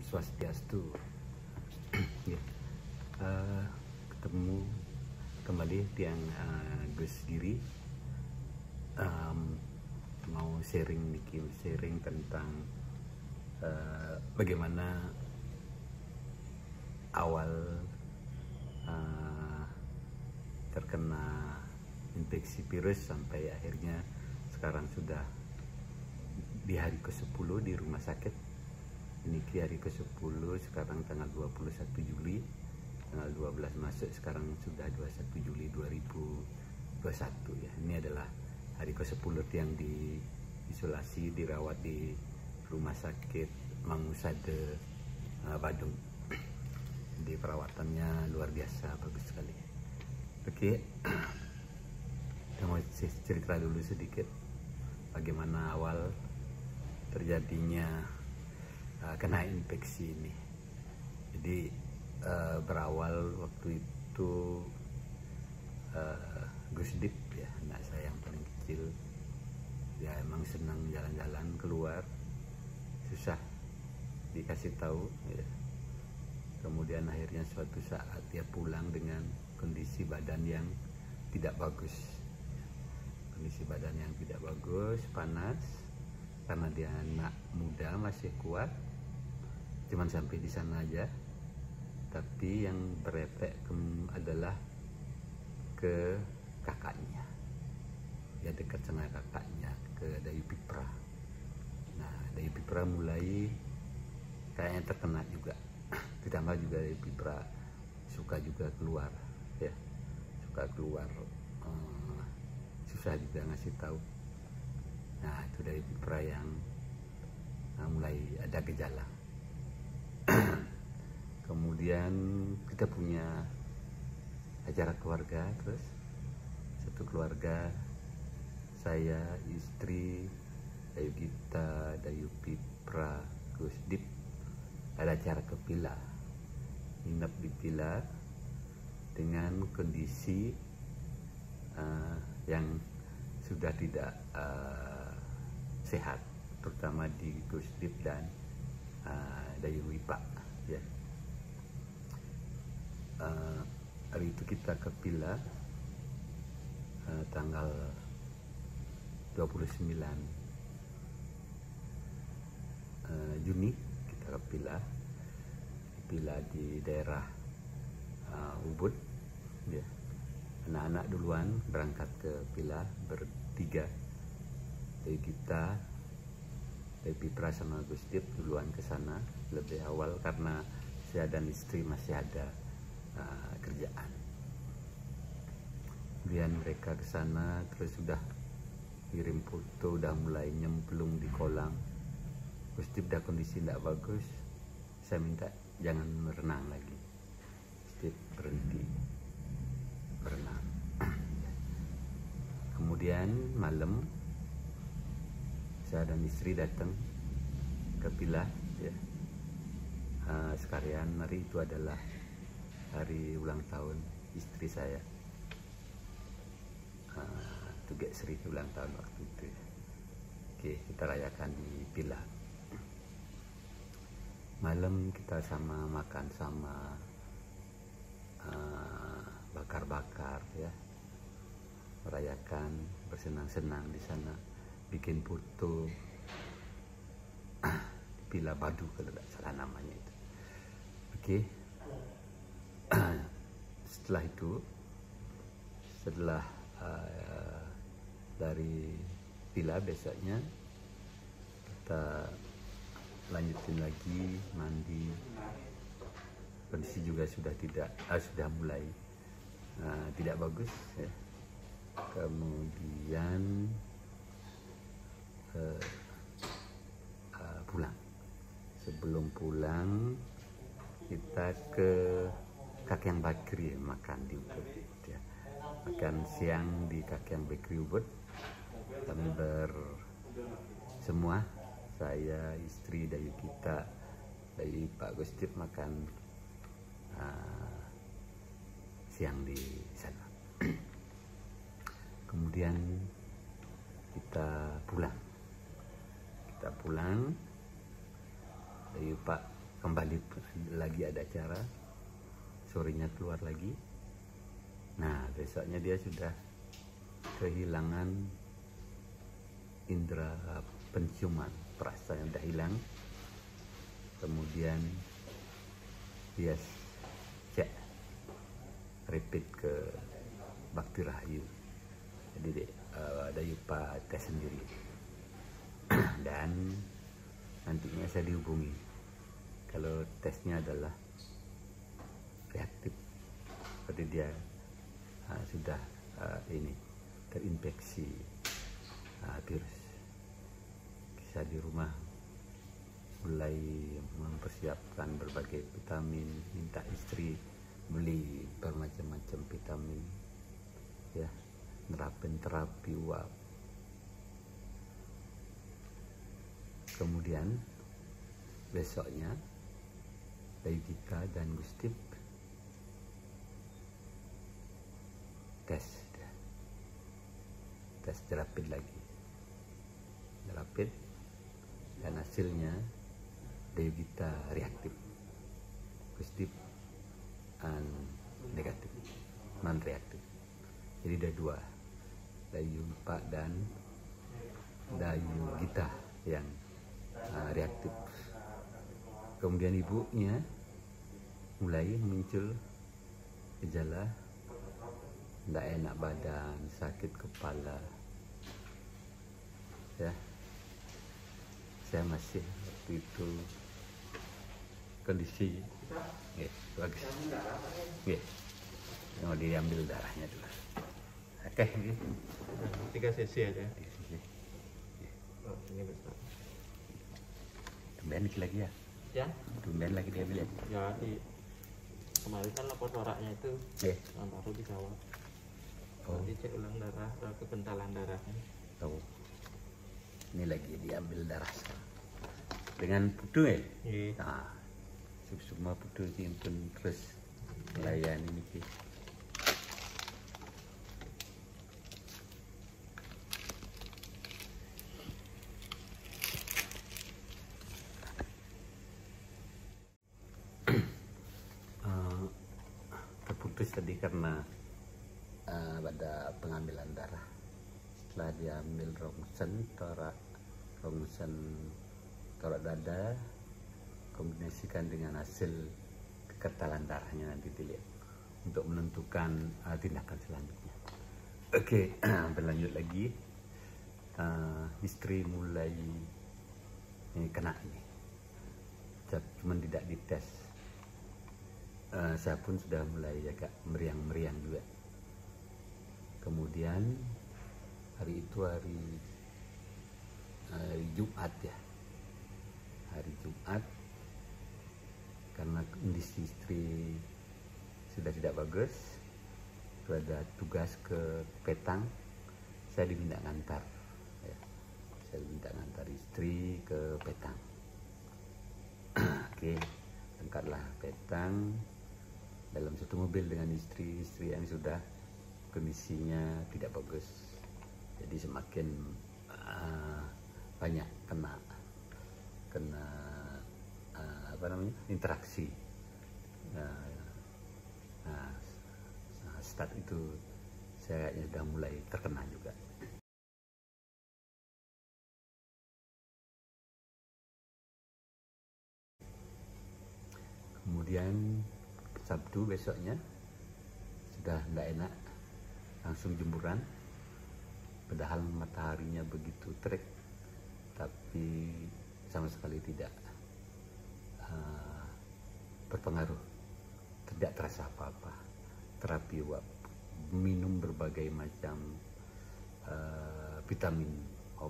Swastiastu. Ya, ketemu kembali tiang Gus Giri. Mau sharing tentang bagaimana awal terkena infeksi virus sampai akhirnya sekarang sudah di hari ke-10 di rumah sakit. Ini hari ke-10, sekarang tanggal 21 Juli, tanggal 12 masuk, sekarang sudah 21 Juli 2021 ya. Ini adalah hari ke-10 yang diisolasi, dirawat di rumah sakit Mangusade, Badung. Di perawatannya luar biasa, bagus sekali. Oke, kita mau cerita dulu sedikit bagaimana awal terjadinya kena infeksi ini. Jadi berawal waktu itu Gus Dip ya, anak saya yang paling kecil, ya emang senang jalan-jalan keluar, susah dikasih tahu ya. Kemudian akhirnya suatu saat dia pulang dengan kondisi badan yang tidak bagus, panas, karena dia anak muda masih kuat. Cuman sampai di sana aja, tapi yang berefek adalah ke kakaknya. Dia dekat sama kakaknya, ke Dayu Pipra. Nah, Dayu Pipra mulai kayaknya terkena juga. Ditambah juga Dayu Pipra suka juga keluar, ya, susah juga ngasih tahu. Nah, itu Dayu Pipra yang mulai ada gejala. Kemudian kita punya acara keluarga, terus satu keluarga, saya, istri, Dayu Gita, Dayu Pipra, Gus Dip, ada acara ke Pila, nginep di Pila dengan kondisi yang sudah tidak sehat, terutama di Gus Dip dan Dayu Wipa ya. Hari itu kita ke Pila, tanggal 29 Juni kita ke Pila di daerah Ubud ya. Anak-anak duluan berangkat ke Pila bertiga, dari kita, dari Pipra sama Gus Dip duluan ke sana lebih awal karena saya dan istri masih ada kerjaan. Kemudian mereka ke sana, terus sudah kirim foto, udah mulai nyemplung di kolam. Gus Dip udah kondisi tidak bagus, saya minta jangan berenang lagi. Gus Dip berhenti berenang. Kemudian malam saya dan istri datang ke Pila ya. Sekalian hari itu adalah hari ulang tahun istri saya, Tugek Sri ulang tahun waktu itu ya. Oke, kita rayakan di Pila. Malam kita sama makan sama, bakar-bakar ya, merayakan, bersenang-senang di sana, bikin foto di Pila Badu kalau tidak salah namanya itu. Oke. Setelah itu, setelah dari Pila besoknya kita lanjutin lagi mandi. Kondisi juga sudah mulai tidak bagus ya. Kemudian pulang. Sebelum pulang kita ke Kakyang Bakery makan di Ubud ya. Makan siang di Kakyang Bakery Ubud. Kami semua, saya, istri, Dayu kita, Dayu Pak Gus Dip makan siang di sana. Kemudian kita pulang. Dayu Pak kembali lagi ada acara, sorenya keluar lagi. Nah besoknya dia sudah kehilangan indera penciuman, perasa yang udah hilang. Kemudian dia cek repeat ke Bakti Rahayu, jadi ada Yupa tes sendiri. Dan nantinya saya dihubungi kalau tesnya adalah reaktif, berarti dia sudah ini terinfeksi virus. Saya di rumah mulai mempersiapkan berbagai vitamin, minta istri beli bermacam-macam vitamin, ya, nerapin terapi uap. Kemudian besoknya Bayu Gita dan Gustip tes rapid lagi, dan hasilnya Bayu Gita reaktif, Gustip negatif, non reaktif. Jadi ada dua, Bayu Pak dan Bayu Gita yang reaktif. Kemudian ibunya mulai muncul gejala tidak enak badan, sakit kepala, ya. Saya masih waktu itu kondisi bagus, mau diambil darahnya dulu. Oke, 3 cc aja. Oh, ini besar. Tumben dikit lagi ya? Ya? Tumben lagi diambil ya? Ya, kemarin kan lapor soraknya itu baru dijawab. Nanti cek ulang darah, kekentalan darahnya. Tahu. Ini lagi diambil darah dengan putu ya? Iya. Nah, semua putu pun terus melayani ini. Terputus tadi karena pada pengambilan darah. Setelah diambil rongsen torak dada, kombinasikan dengan hasil kekentalan darahnya, nanti dilihat untuk menentukan tindakan selanjutnya. Oke, berlanjut lagi. Istri mulai kena ini, cuman tidak dites. Saya pun sudah mulai agak meriang-meriang juga. Kemudian hari itu hari Jumat ya, hari Jumat, karena kondisi istri sudah tidak bagus, ada tugas ke Petang, saya diminta ngantar, ya. Saya diminta ngantar istri ke Petang. Oke, berangkatlah Petang dalam satu mobil dengan istri yang sudah kondisinya tidak bagus, jadi semakin banyak kena interaksi. Start itu saya sudah mulai terkena juga. Kemudian Sabtu besoknya sudah tidak enak, langsung jemuran, padahal mataharinya begitu terik, tapi sama sekali tidak berpengaruh, tidak terasa apa-apa. Terapi uap, minum berbagai macam vitamin,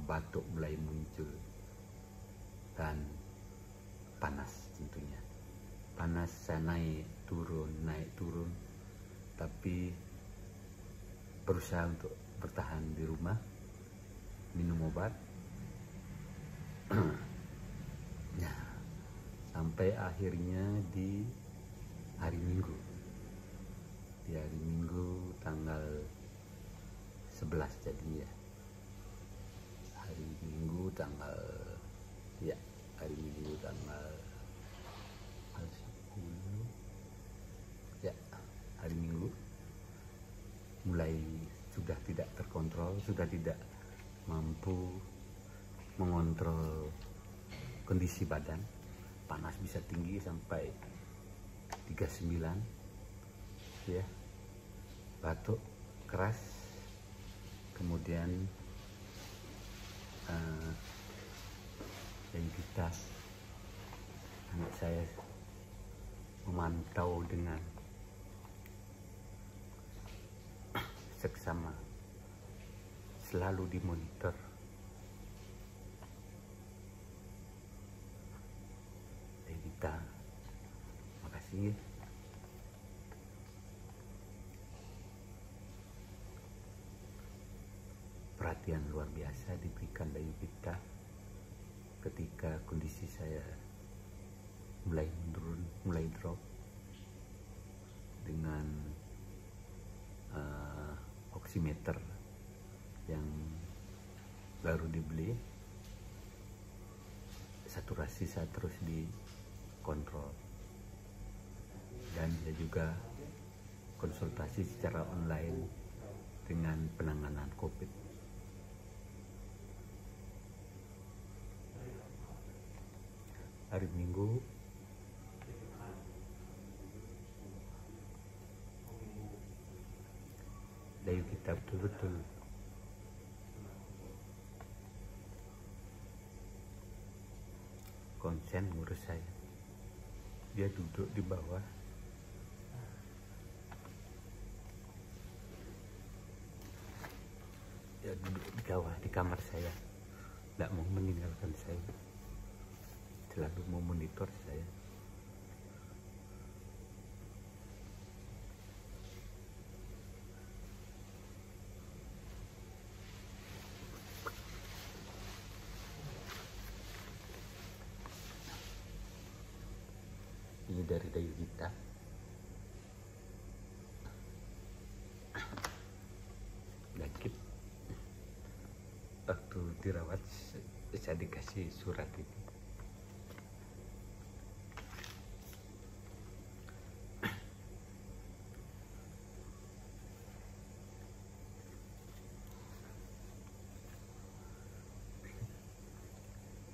batuk mulai muncul, dan panas tentunya. Panas saya naik turun, tapi berusaha untuk bertahan di rumah, minum obat. Nah, sampai akhirnya di hari Minggu. Di hari Minggu tanggal 11 jadinya. Hari Minggu tanggal sudah tidak mampu mengontrol kondisi badan. Panas bisa tinggi sampai 39 ya, batuk keras, kemudian yang kita anak saya memantau dengan seksama, selalu dimonitor. Jadi kita makasih. Perhatian luar biasa diberikan Dayu Gita ketika kondisi saya mulai menurun, mulai drop dengan oximeter yang baru dibeli. Saturasi saya terus dikontrol, dan dia juga konsultasi secara online dengan penanganan COVID. Hari Minggu Dayu Gita betul-betul konsen ngurus saya. Dia duduk di bawah, dia duduk di bawah di kamar saya, tidak mau meninggalkan saya, selalu memonitor saya. Ini dari Dayu Gita. Sakit waktu dirawat, saya dikasih surat ini.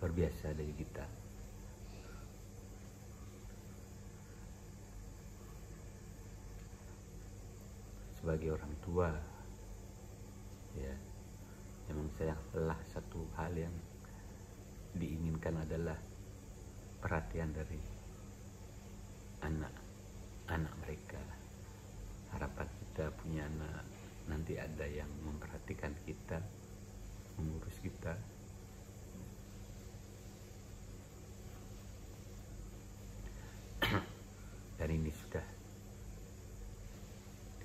Luar biasa Dayu Gita. Sebagai orang tua, ya, memang salah satu hal yang diinginkan adalah perhatian dari anak mereka. Harapan kita punya anak nanti ada yang memperhatikan kita, mengurus kita. Dan ini sudah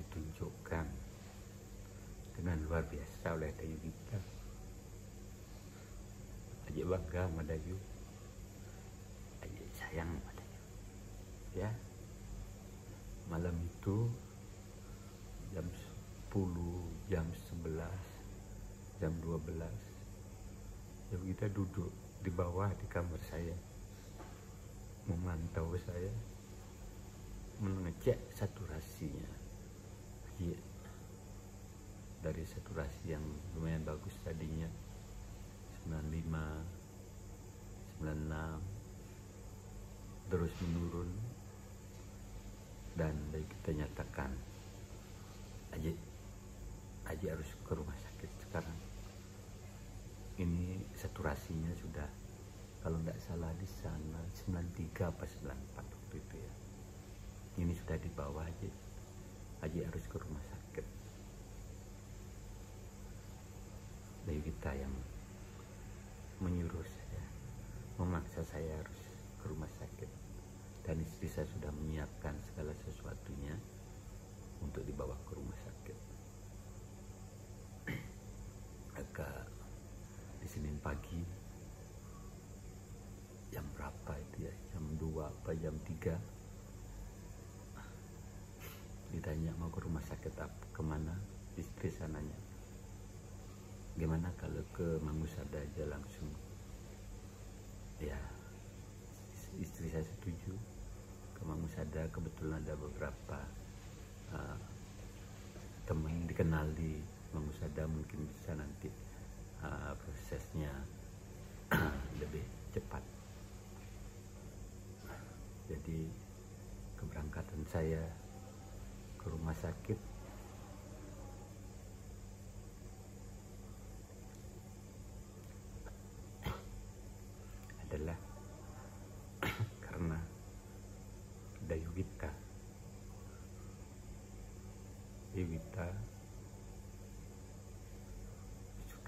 ditunjukkan dengan luar biasa oleh Dayu Gita. Ajak bangga sama Dayu, ajak sayang sama Dayu. Ya, malam itu jam 10, jam 11, jam 12, Dayu Gita duduk di bawah di kamar saya, memantau saya, mengecek saturasinya. Ya, dari saturasi yang lumayan bagus tadinya 95, 96, terus menurun, dan kita nyatakan Aji harus ke rumah sakit sekarang. Ini saturasinya sudah, kalau tidak salah di sana 93 apa 94 waktu itu ya. Ini sudah di bawah Aji harus ke rumah sakit. Dayu Gita yang menyuruh saya, memaksa saya harus ke rumah sakit, dan istri saya sudah menyiapkan segala sesuatunya untuk dibawa ke rumah sakit. Agak di Senin pagi jam berapa itu ya, jam 2 apa jam 3, ditanya mau ke rumah sakit apa, kemana. Istri saya nanya, gimana kalau ke Mangusada aja langsung. Ya, istri saya setuju ke Mangusada. Kebetulan ada beberapa teman dikenal di Mangusada mungkin bisa nanti prosesnya lebih cepat. Jadi keberangkatan saya ke rumah sakit adalah karena Dayugita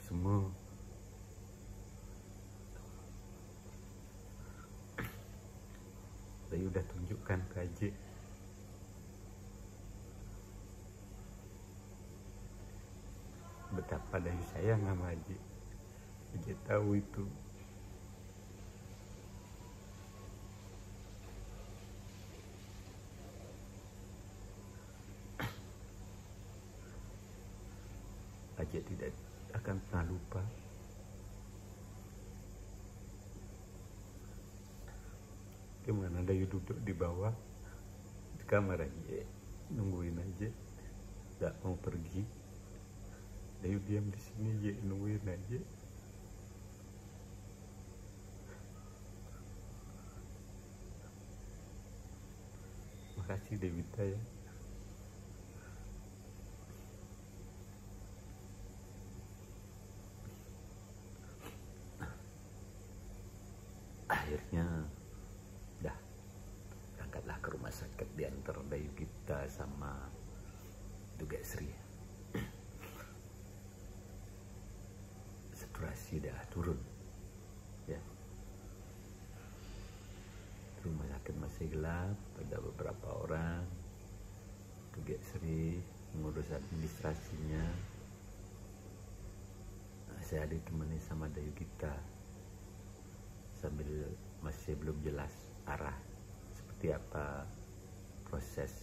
semua Dayu udah tunjukkan ke Aji betapa Dayu sayang sama Aji. Aji tahu itu. Aji tidak akan pernah lupa gimana Dayu duduk di bawah di kamar aja, nungguin aja, nggak mau pergi. Dayu diam di sini aja, nungguin aja. Makasih Dewita ya. Akhirnya dah berangkatlah ke rumah sakit, diantar Dayugita sama Duga Sri. Saturasi dah turun ya. Rumah sakit masih gelap, ada beberapa orang. Duga Sri mengurus administrasinya. Saya ditemani sama Dayugita sambil masih belum jelas arah seperti apa proses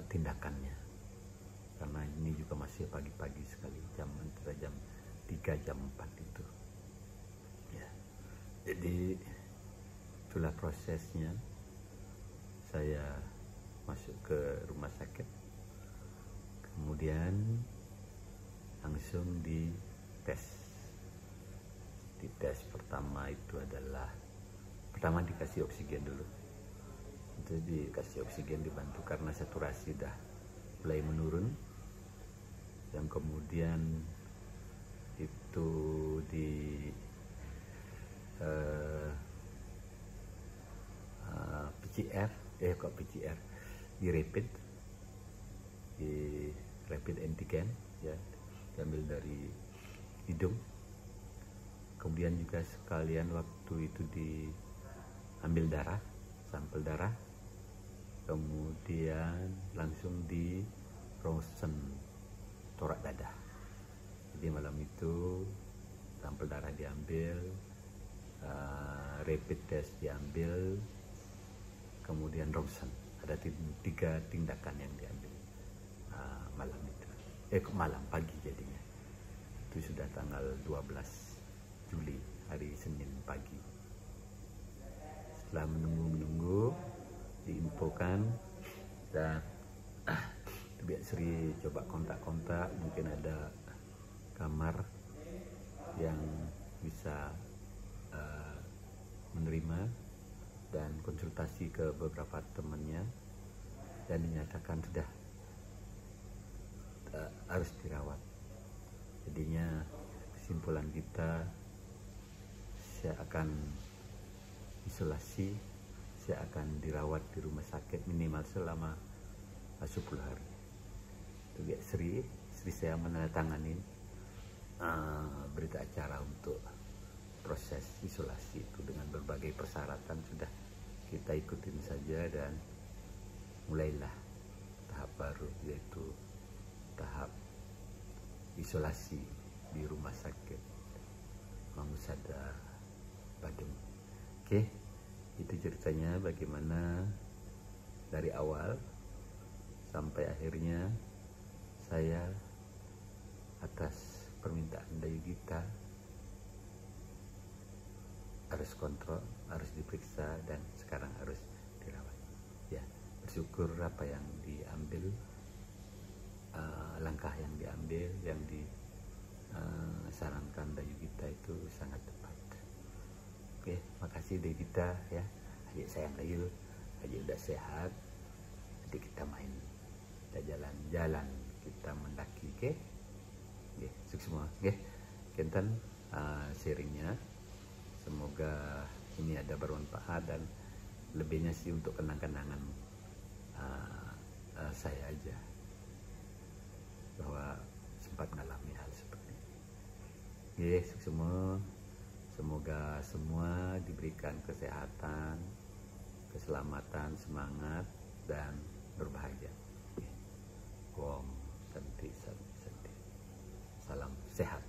tindakannya, karena ini juga masih pagi-pagi sekali, antara jam 3 jam 4 itu ya. Jadi itulah prosesnya. Saya masuk ke rumah sakit, kemudian langsung dites. Di tes pertama itu adalah dikasih oksigen dulu. Jadi dikasih oksigen dibantu karena saturasi dah mulai menurun. Yang kemudian itu di PCR, di rapid antigen ya, diambil dari hidung. Kemudian juga sekalian waktu itu diambil darah, sampel darah, kemudian langsung di ronsen torak dada. Jadi malam itu sampel darah diambil, rapid test diambil, kemudian ronsen. Ada 3 tindakan yang diambil malam itu. Malam pagi jadinya. Itu sudah tanggal 12 Juli, hari Senin pagi. Setelah menunggu diinfokan, dan Biak Sri coba kontak-kontak, mungkin ada kamar yang bisa menerima, dan konsultasi ke beberapa temannya, dan dinyatakan sudah harus dirawat. Jadinya kesimpulan kita, saya akan isolasi, saya akan dirawat di rumah sakit minimal selama 10 hari. Itu Biak Sri saya menandatangani berita acara untuk proses isolasi itu dengan berbagai persyaratan. Sudah kita ikutin saja, dan mulailah tahap baru, yaitu tahap isolasi di rumah sakit Mangusada Badung. Oke, itu ceritanya bagaimana dari awal sampai akhirnya saya atas permintaan Dayugita harus kontrol, harus diperiksa, dan sekarang harus dirawat. Ya, bersyukur apa yang diambil langkah yang diambil, yang disarankan Dayu Gita itu sangat tepat. Oke, makasih Dayu Gita ya. Adik sayang Dayu, adik udah sehat, jadi kita main, kita jalan-jalan, kita mendaki, oke? Oke, sukses semua, oke? Kenten sharingnya, semoga ini ada bermanfaat, dan lebihnya sih untuk kenang-kenangan saya aja bahwa sempat mengalami hal seperti ini. Oke, sukses semua. Semoga semua diberikan kesehatan, keselamatan, semangat, dan berbahagia. Om Santi Santi Santi. Salam sehat.